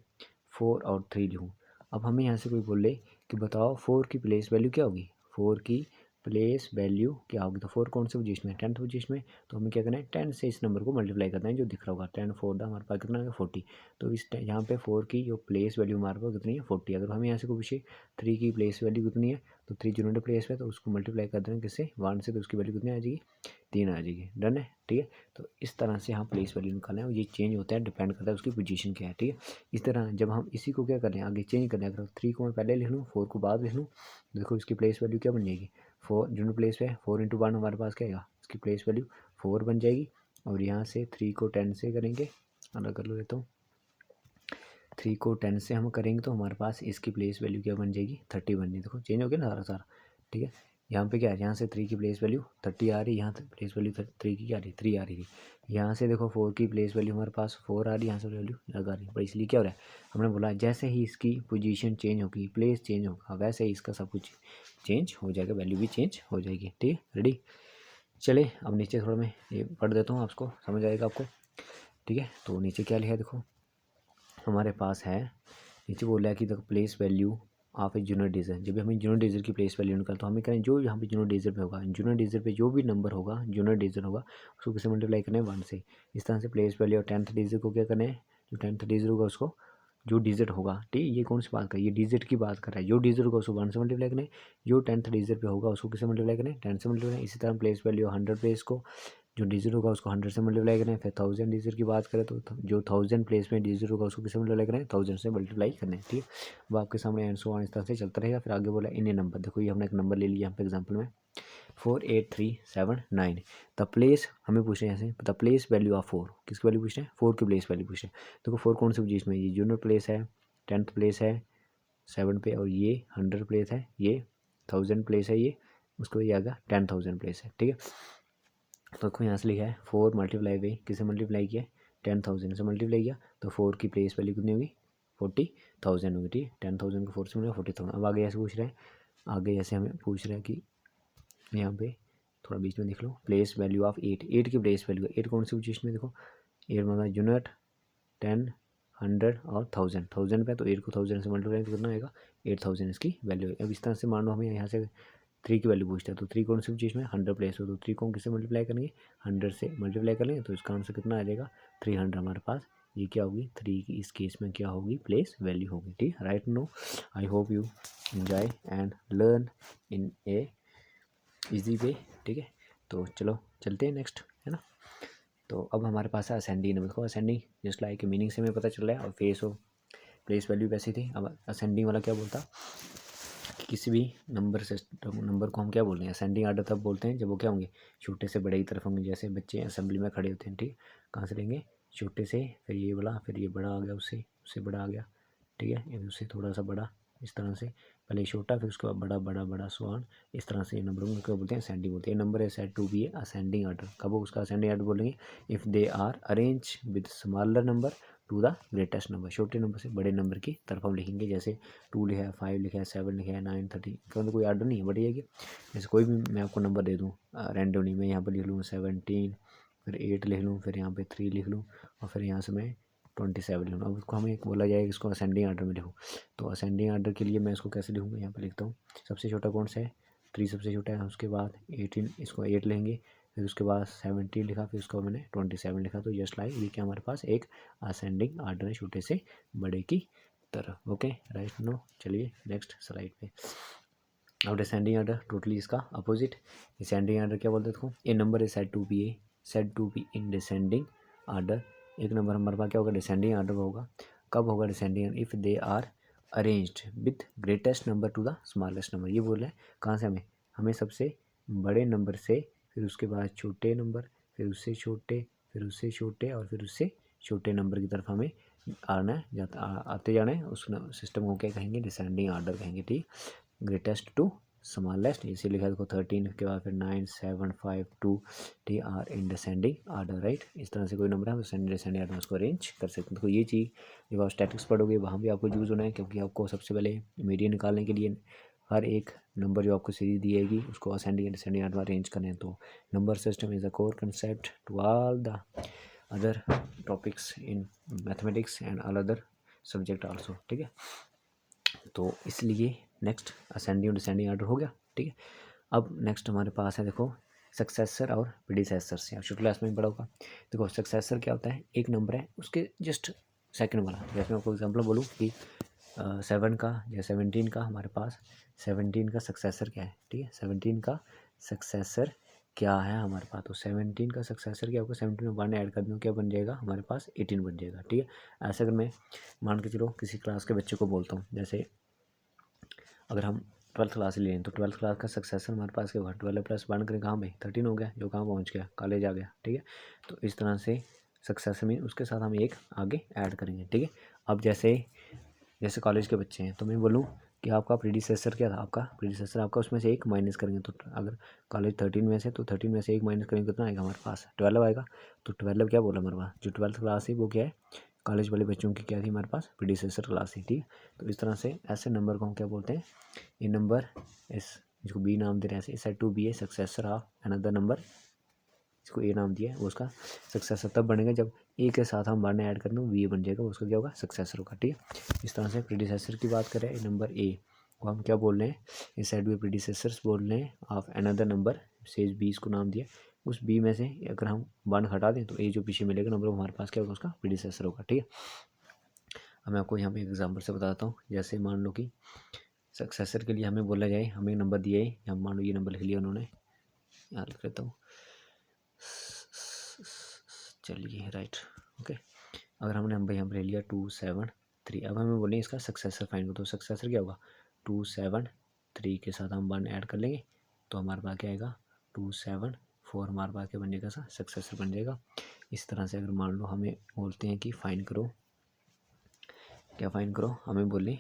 4 और 3 लिखूँ। अब हमें यहाँ से कोई बोले कि बताओ 4 की प्लेस वैल्यू क्या होगी, 4 की प्लेस वैल्यू क्या होगी, तो 4 कौन से पोजीशन में, 10th पोजीशन में, तो हमें क्या करना है 10 से इस नंबर को मल्टीप्लाई करना है जो दिख रहा होगा, 10 4 हमारे पास कितना है 40। तो इस यहाँ पे 4 की जो प्लेस वैल्यू हमारे पास कितनी है 40। अगर हमें यहाँ से कोई पूछे 3 की प्लेस वैल्यू कितनी है, तो 3 यूनिट प्लेस पे, तो उसको मल्टीप्लाई कर देना किससे 1 से, तो उसकी वैल्यू कितनी आ जाएगी 3 आ जाएगी। डन है। ठीक है, तो इस तरह से यहाँ प्लेस वैल्यू निकालना है, और ये चेंज होता है, डिपेंड करता है उसकी पोजीशन क्या है। ठीक है, इस तरह जब हम इसी को क्या कर रहे हैं आगे चेंज कर रहे हैं, अगर 3 को मैं पहले लिख लूँ 4 को बाद लिख लूँ, देखो इसकी प्लेस वैल्यू क्या बन जाएगी, 4 जो प्लेस पे 4 इंटू 1 हमारे पास क्या आएगा, इसकी प्लेस वैल्यू 4 बन जाएगी। और यहाँ से 3 को 10 से करेंगे, अलग कर लो लेता हूँ, 3 को 10 से हम करेंगे तो हमारे पास इसकी प्लेस वैल्यू क्या बन जाएगी 30 बन जाएगी। देखो चेंज हो गया ना सारा सारा। ठीक है, यहाँ पे क्या है, यहाँ से 3 की प्लेस वैल्यू 30 आ रही, यहाँ से प्लेस वैल्यू 3 की क्या आ रही, 3 आ रही थी। यहाँ से देखो 4 की प्लेस वैल्यू हमारे पास 4 आ रही है, यहाँ से वैल्यू लगा रही है। पर इसलिए क्या हो रहा है, हमने बोला जैसे ही इसकी पोजीशन चेंज होगी, प्लेस चेंज होगा, वैसे ही इसका सब कुछ चेंज हो जाएगा, वैल्यू भी चेंज हो जाएगी। ठीक है, रेडी। चले अब नीचे थोड़ा मैं ये पढ़ देता हूँ, आपको समझ आएगा आपको। ठीक है, तो नीचे क्या लिखा है देखो, हमारे पास है नीचे बोला है कि the place value of A junior digit. जब हमें जूनियर डिजिट की प्लेस वैल्यू निकाल, तो हमें करें जो यहाँ पे जूनियर डिजिट पे होगा, जूनियर डिजिट पे जो भी नंबर होगा, जूनियर डिजिट होगा, उसको किससे मल्टीप्लाई करना है, 1 से। इस तरह से प्लेस वैल्यू और 10th डिजिट को क्या करना है, जो 10th डिजिट होगा उसको, जो डिजिट होगा, ठीक है, ये कौन सी बात कर, ये डिजिट की बात कर रहा है, जो डिजिट होगा उसको 1 से मल्टीप्लाई करना है, जो 10th डिजिट पे होगा उसको किससे मल्टीप्लाई करना है, 10 से मल्टीप्लाई। इसी तरह प्लेस वैल्यू 100 पे इसको जो डिजिट होगा उसको 100 से मल्टीप्लाई करें। फिर 1000 डिजिट की बात करें तो जो 1000 प्लेस में डिजिट होगा उसको किससे मल्टीप्लाई करें, 1000 से मल्टीप्लाई करना है। ठीक है, वो आपके सामने एंड सो ऑन इस तरह से चलता रहेगा। फिर आगे बोला इन ए नंबर, देखो ये हमने एक नंबर ले लिया यहाँ पे एग्जाम्पल में 48379। द प्लेस हमें पूछ रहे हैं यहाँ से, द प्लेस वैल्यू ऑफ 4, किसकी वैल्यू पूछ रहे हैं, 4 की प्लेस वैल्यू पूछ रहे हैं। देखो 4 कौन सी पोजीशन में, ये जूनियर प्लेस है, 10th प्लेस है 7 पे, और ये 100 प्लेस है, ये 1000 प्लेस है, ये उसको ये आ गया 10,000 प्लेस है। ठीक है, तो देखो यहाँ से लिखा है 4 मल्टीप्लाई बाई किसे मल्टीप्लाई किया, 10,000 से मल्टीप्लाई किया, तो 4 की प्लेस वैल्यू कितनी होगी, 40,000 होगी। ठीक है, 10,000 को 4 से मिला 40,000। अब आगे ऐसे पूछ रहे हैं, आगे जैसे हमें पूछ रहे हैं कि यहाँ पे थोड़ा बीच में देख लो, प्लेस वैल्यू ऑफ 8 की प्लेस वैल्यू, 8 कौन सी पोजीशन में, देखो 8 मतलब यूनिट 10 100 और 1000 पे, तो 8 को 1000 से मल्टीप्लाई कितना आएगा, 8000 इसकी वैल्यू है। अब इस तरह से मान लो हमें यहाँ से 3 की वैल्यू पूछता है, तो 3 कौन सी चीज़ में, 100 प्लेस हो, तो 3 को हम किससे मल्टीप्लाई करेंगे, 100 से मल्टीप्लाई करेंगे, तो इसका आंसर कितना आ जाएगा, 300 हमारे पास। ये क्या होगी, 3 की इस केस में क्या होगी, प्लेस वैल्यू होगी। ठीक, right. No, I hope you enjoy and learn in a easy way. ठीक है, तो चलो चलते हैं नेक्स्ट, है ना। तो अब हमारे पास है असेंडिंग नंबर। देखो असेंडिंग जस्ट लाइक मीनिंग से हमें पता चल रहा है, और फेस हो प्लेस वैल्यू वैसी थी। अब असेंडिंग वाला क्या बोलता, किसी भी नंबर सिस्टम नंबर को हम क्या बोलते हैं, असेंडिंग आर्डर तब बोलते हैं जब वो क्या होंगे, छोटे से बड़े की तरफ होंगे। जैसे बच्चे असेंबली में खड़े होते हैं, ठीक, कहाँ से लेंगे, छोटे से, फिर ये बड़ा, फिर ये बड़ा आ गया, उससे बड़ा आ गया, ठीक है, उससे थोड़ा सा बड़ा, इस तरह से पहले छोटा फिर उसके बाद बड़ा बड़ा बड़ा स्वान, इस तरह से ये नंबरों को क्या बोलते हैं, असेंडिंग बोलते हैं। नंबर है said to be ascending order, कब उसका असेंडिंग आर्डर बोलेंगे, if they are arrange with smaller number to the greatest number, छोटे नंबर से बड़े नंबर की तरफ हम लिखेंगे। जैसे 2 लिखा है, 5 लिखा है, 7 लिखा है, 9 30, तो कोई आर्डर नहीं है, बट ये कि जैसे कोई भी मैं आपको नंबर दे दूँ रैंडमली, मैं यहाँ पर लिख लूँ 17, फिर 8 लिख लूँ, फिर यहाँ पे 3 लिख लूँ, और फिर यहाँ से मैं 27 लिख लूँ। अब उसको हमें बोला जाएगा इसको असेंडिंग आर्डर में लिखूँ, तो असेंडिंग आर्डर के लिए मैं इसको कैसे लिखूँगा, यहाँ पर लिखता हूँ, सबसे छोटा कौन सा है, 3 सबसे छोटा है, उसके बाद 18, इसको 8 लेंगे, फिर उसके बाद 17 लिखा, फिर उसको मैंने 27 लिखा। तो जस्ट लाइक ये क्या हमारे पास एक असेंडिंग आर्डर है, छोटे से बड़े की तरह। Okay, right. नो, चलिए नेक्स्ट स्लाइड पे। अब डिसेंडिंग आर्डर टोटली इसका अपोजिट। डिसेंडिंग आर्डर क्या बोलते देखो, a number is said to be in descending order. एक नंबर हमारे पास क्या होगा, डिसेंडिंग आर्डर होगा। कब होगा descending, if they are arranged with greatest number to the smallest number. ये बोल रहे हैं कहाँ से, हमें सबसे बड़े नंबर से, फिर उसके बाद छोटे नंबर, फिर उससे छोटे, फिर उससे छोटे, और फिर उससे छोटे नंबर की तरफ हमें आना जाता आते जाना है। उस सिस्टम को क्या कहेंगे, डिसेंडिंग आर्डर कहेंगे। ठीक, ग्रेटेस्ट टू स्मॉलेस्ट, इसी लिखा देखो 13 के बाद फिर 9 7 5 2, T R in descending order, right. इस तरह से कोई नंबर है डिसेंडिंग आर्डर में उसको अरेंज कर सकते हैं। तो ये चीज़ जब आप स्टैटिक्स पढ़ोगे वहाँ भी आपको यूज़ होना है, क्योंकि आपको सबसे पहले मीडियन निकालने के लिए हर एक नंबर जो आपको सीरीज दी जाएगी उसको असेंडिंग डिसेंडिंग आर्डर में अरेंज करना है। तो number system is a core concept to all the other topics in mathematics and all other subject also. ठीक है, तो इसलिए नेक्स्ट असेंडिंग और डिसेंडिंग आर्डर हो गया। ठीक है, अब नेक्स्ट हमारे पास है देखो सक्सेसर और प्रीडिसेसर से, छोटी क्लास में भी पढ़ा होगा। देखो सक्सेसर क्या होता है, एक नंबर है उसके जस्ट सेकंड वाला। जैसे मैं आपको एग्जांपल बोलूँ कि 7 का या 17 का, हमारे पास 17 का सक्सेसर क्या है, ठीक है, 17 का सक्सेसर क्या है हमारे पास, तो 17 का सक्सेसर क्या होगा, 17 में 1 ऐड कर दूँ क्या बन जाएगा हमारे पास, 18 बन जाएगा। ठीक है, ऐसे अगर मैं मान के चलो किसी क्लास के बच्चे को बोलता हूँ, जैसे अगर हम 12th क्लास ले लें तो 12th क्लास का सक्सेसर हमारे पास क्या होगा, 12 प्लस 1 करें कहाँ भाई 13 हो गया, जो कहाँ पहुँच गया, कॉलेज आ गया। ठीक है, तो इस तरह से सक्सेसर में उसके साथ हम एक आगे ऐड करेंगे। ठीक है, अब जैसे कॉलेज के बच्चे हैं तो मैं बोलूँ कि आपका प्रीडिसेसर क्या था, आपका प्रीडिसेसर आपका उसमें से एक माइनस करेंगे तो अगर कॉलेज 13 में से तो 13 में से एक माइनस करेंगे कितना आएगा हमारे पास 12 आएगा। तो 12 क्या बोला हमारे पास, जो 12th क्लास है वो क्या है, कॉलेज वाले बच्चों की क्या थी हमारे पास, प्रीडिसेसर क्लास थी। ठीक, तो इस तरह से ऐसे नंबर को हम क्या बोलते हैं, ये नंबर इसको बी नाम दे रहे हैं, set to be a successor of another number, इसको ए नाम दिया है, वो उसका सक्सेसर तब बनेगा जब ए के साथ हम बार ऐड कर दें वी बन जाएगा, उसका क्या होगा, सक्सेसर होगा। ठीक है, इस तरह से प्रीडिसेसर की बात करें, नंबर ए को हम क्या बोल रहे हैं, इस साइड में प्रीडिसेसर्स बोल रहे हैं of another number, says be इसको नाम दिया, उस बी में से अगर हम 1 हटा दें तो ए जो पीछे मिलेगा नंबर हमारे पास क्या होगा, उसका प्रीडिसेसर होगा। ठीक है, अब मैं आपको यहाँ पे एग्जाम्पल से बताता हूँ। जैसे मान लो कि सक्सेसर के लिए हमें बोला जाए, हमें नंबर दिया है, यहाँ मान लो ये नंबर लिख लिया उन्होंने, यहाँ लिख लेता हूँ, चलिए राइट ओके। अगर हमने भाई यहाँ पर ले लिया 2 7 3, अब हमें बोलें इसका सक्सेसर फाइंड करो, तो सक्सेसर क्या होगा 2 7 3 के साथ हम 1 ऐड कर लेंगे तो हमारे पास क्या आएगा 2 7 4, हमारे पास क्या बन जाएगा, सा सक्सेसर बन जाएगा। इस तरह से अगर मान लो हमें बोलते हैं कि फाइंड करो, क्या फाइंड करो, हमें बोले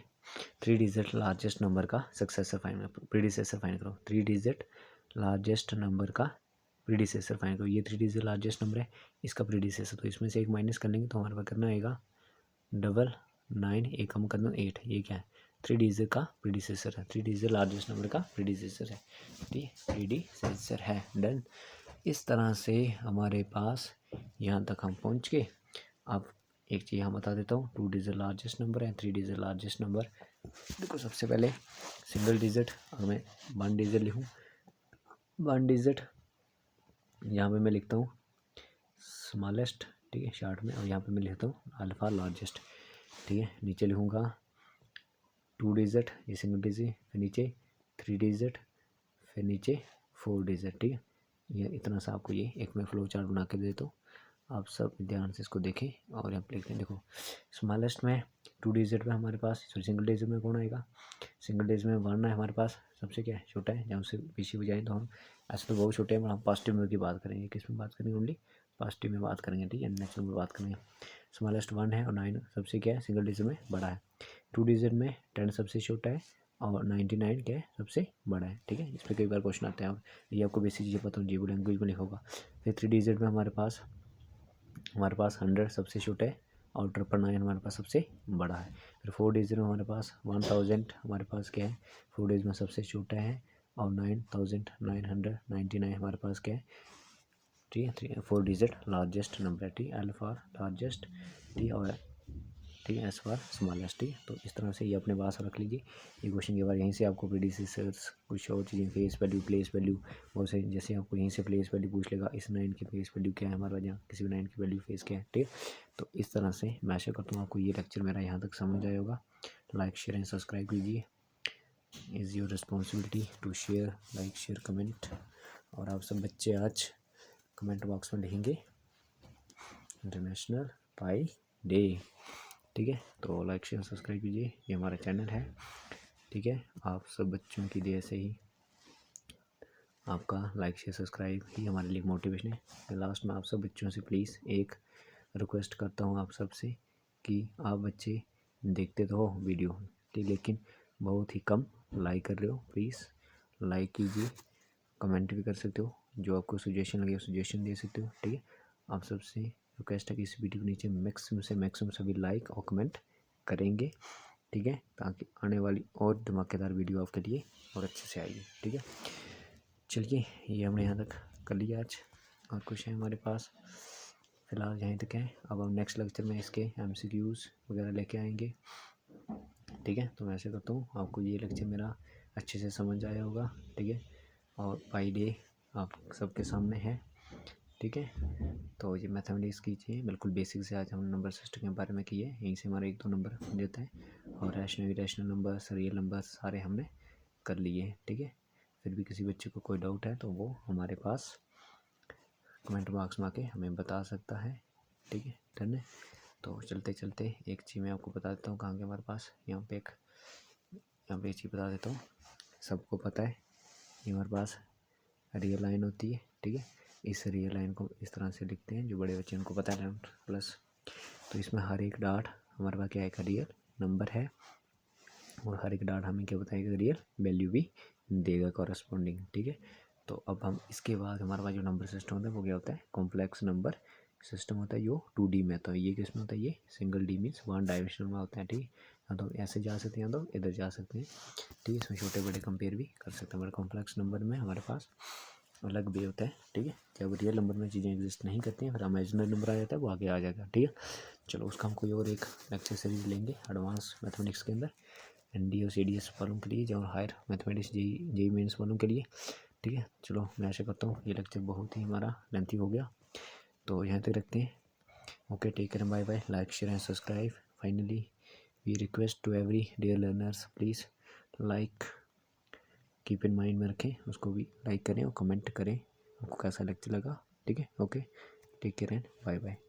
3 डिजिट लार्जेस्ट नंबर का सक्सेसर फाइंड, प्रीडिसेसर फाइंड करो, 3 डिजिट लार्जेस्ट नंबर का प्रीडिसेसर फाइंड करो। ये 3 डिजिट लार्जेस्ट नंबर है, इसका प्रीडिसेसर, तो इसमें से एक माइनस कर लेंगे तो हमारे पास करना आएगा 9, एक कम कर दो 8, ये क्या है 3 डिजिट का प्रीडिसेसर है, 3 डिजिट लार्जेस्ट नंबर का प्रीडिसेसर है, ठीक, प्रीडिसेसर है, डन। इस तरह से हमारे पास यहाँ तक हम पहुँच गए। अब एक चीज़ हम बता देता हूँ, 2 डिजिट लार्जेस्ट नंबर है, 3 डिजिट लार्जेस्ट नंबर। देखो सबसे पहले सिंगल डिजिट, अगर मैं 1 डिजिट लिखूँ, 1 डिजिट यहाँ पे मैं लिखता हूँ स्मॉलेस्ट, ठीक है शॉर्ट में, और यहाँ पे मैं लिखता हूँ अल्फ़ा लार्जेस्ट, ठीक है। नीचे लिखूँगा 2 डिजिट, ये सिंगल डिजिट, फिर नीचे 3 डिजिट, फिर नीचे 4 डिजिट, ठीक है। ये इतना सा आपको ये एक मैं फ्लो चार्ट बना के दे देता हूँ, आप सब ध्यान से इसको देखें और यहाँ पे लिखते हैं। देखो स्मॉलेस्ट में 2 डिजिट में हमारे पास, सॉरी सिंगल डिजिट में कौन आएगा, सिंगल डिजिट में 1 है हमारे पास, सबसे क्या है छोटा है, जब उससे पीछे भी जाएँ तो हम ऐसे तो बहुत छोटे हैं, पर हम पॉजिटिव में की बात करेंगे, किस में बात करेंगे, ओनली पॉजिटिव में बात करेंगे, ठीक है। नेक्स्ट में बात करेंगे, स्मॉलेस्ट 1 है और 9 सबसे क्या है सिंगल डिजिट में बड़ा है, 2 डिजिट में 10 सबसे छोटा है और 99 क्या है सबसे बड़ा है, ठीक है। इस पर कई बार क्वेश्चन आते हैं, आप ये आपको बेसिक चीज़ें पता हो, जीबो लैंग्वेज में लिखा होगा। फिर 3 डिजिट में हमारे पास 100 सबसे छोटा है और 999 हमारे पास सबसे बड़ा है। फिर 4 डिजिट में हमारे पास 1000 हमारे पास क्या है 4 डिजिट में सबसे छोटा है और 9999 हमारे पास क्या है, ठीक है। 4 डिजिट लार्जेस्ट नंबर है, ठीक है, एल फॉर लार्जेस्ट, ठीक है, और ठीक है एस फॉर स्मॉलेस्ट, ठीक है। तो इस तरह से ये अपने पास रख लीजिए। ये क्वेश्चन के बाद यहीं से आपको प्रीडिसेसर्स कुछ और चीज़ें, फेस वैल्यू, प्लेस वैल्यू, बहुत से जैसे आपको यहीं से प्लेस वैल्यू पूछ लेगा, इस 9 की प्लेस वैल्यू क्या है हमारे यहाँ, किसी भी 9 की वैल्यू फेस क्या है, ठीक है। तो इस तरह से मैं आशा करता हूँ आपको ये लेक्चर मेरा यहाँ तक समझ आया होगा। लाइक शेयर एंड सब्सक्राइब कीजिए, is your responsibility to share, like share comment. और आप सब बच्चे आज कमेंट बॉक्स में लिखेंगे इंटरनेशनल पाई डे, ठीक है। तो लाइक शेयर सब्सक्राइब कीजिए, ये हमारा चैनल है, ठीक है। आप सब बच्चों की देर से ही आपका लाइक शेयर सब्सक्राइब ही हमारे लिए मोटिवेशन है। लास्ट में आप सब बच्चों से प्लीज़ एक रिक्वेस्ट करता हूँ आप सब से कि आप बच्चे देखते तो हो वीडियो, ठीक, लेकिन बहुत ही कम लाइक कर रहे हो, प्लीज़ लाइक कीजिए, कमेंट भी कर सकते हो, जो आपको सजेशन लगे सजेशन दे सकते हो, ठीक है। आप सबसे रिक्वेस्ट है कि इस वीडियो के नीचे मैक्सिमम से मैक्सिमम सभी लाइक और कमेंट करेंगे, ठीक है, ताकि आने वाली और धमाकेदार वीडियो आपके लिए और अच्छे से आएगी, ठीक है। चलिए ये हमने यहाँ तक कर लिया आज, और कुछ है हमारे पास फ़िलहाल यहीं तक है। अब हम नेक्स्ट लेक्चर में इसके MCQs वगैरह लेके आएंगे, ठीक है। तो मैं ऐसे करता हूँ आपको ये लेक्चर मेरा अच्छे से समझ आया होगा, ठीक है, और पाई डे आप सबके सामने है, ठीक है। तो ये मैथमेटिक्स कीजिए, बिल्कुल बेसिक से आज हम नंबर सिस्टम के बारे में किए, यहीं से हमारे 1-2 नंबर देते हैं, और रैशनल नंबर्स, रियल नंबर्स सारे हमने कर लिए, ठीक है। फिर भी किसी बच्चे को कोई डाउट है तो वो हमारे पास कमेंट बॉक्स में आके हमें बता सकता है, ठीक है, डन है। तो चलते चलते एक चीज़ मैं आपको बता देता हूँ, कहाँ के हमारे पास यहाँ पे एक चीज़ बता देता हूँ, सबको पता है ये हमारे पास रियल लाइन होती है, ठीक है। इस रियल लाइन को इस तरह से लिखते हैं, जो बड़े बच्चे उनको पता है, प्लस, तो इसमें हर एक डॉट हमारे पास क्या है, रियल नंबर है, और हर एक डाटा हमें क्या बताएगा, रियल वैल्यू भी देगा कॉरस्पॉन्डिंग, ठीक है। तो अब हम इसके बाद हमारे पास जो नंबर सिस्टम होता है वो क्या होता है, कॉम्प्लेक्स नंबर सिस्टम होता है जो 2D में होता है। ये किस में होता है, ये सिंगल डी मीन्स 1 डायमेंशनल में होता है, ठीक है। या तो ऐसे जा सकते हैं या तो इधर जा सकते हैं, ठीक है। इसमें छोटे बड़े कंपेयर भी कर सकते हैं। हमारे कॉम्प्लेक्स नंबर में हमारे पास अलग भी होता है, ठीक है। जब रियल नंबर में चीज़ें एग्जिस्ट नहीं करती हैं फिर इमेजिनरी नंबर आ जाता है, वो आगे आ जाएगा, ठीक है। चलो उसका हम कोई और एक लेक्चर सीरीज लेंगे एडवांस मैथमेटिक्स के अंदर, ND और CDS वालों के लिए, जो हायर मैथमेटिक्स जेई मेंस वालों के लिए, ठीक है। चलो मैं आशा करता हूँ ये लेक्चर बहुत ही हमारा लेंथी हो गया, तो यहाँ तक रखते हैं। Okay, take care, bye bye, like share and subscribe. Finally we request to every dear learners, please like, keep in mind में रखें, उसको भी लाइक करें और कमेंट करें आपको कैसा लेक्चर लगा, ठीक है। Okay, take care and bye bye.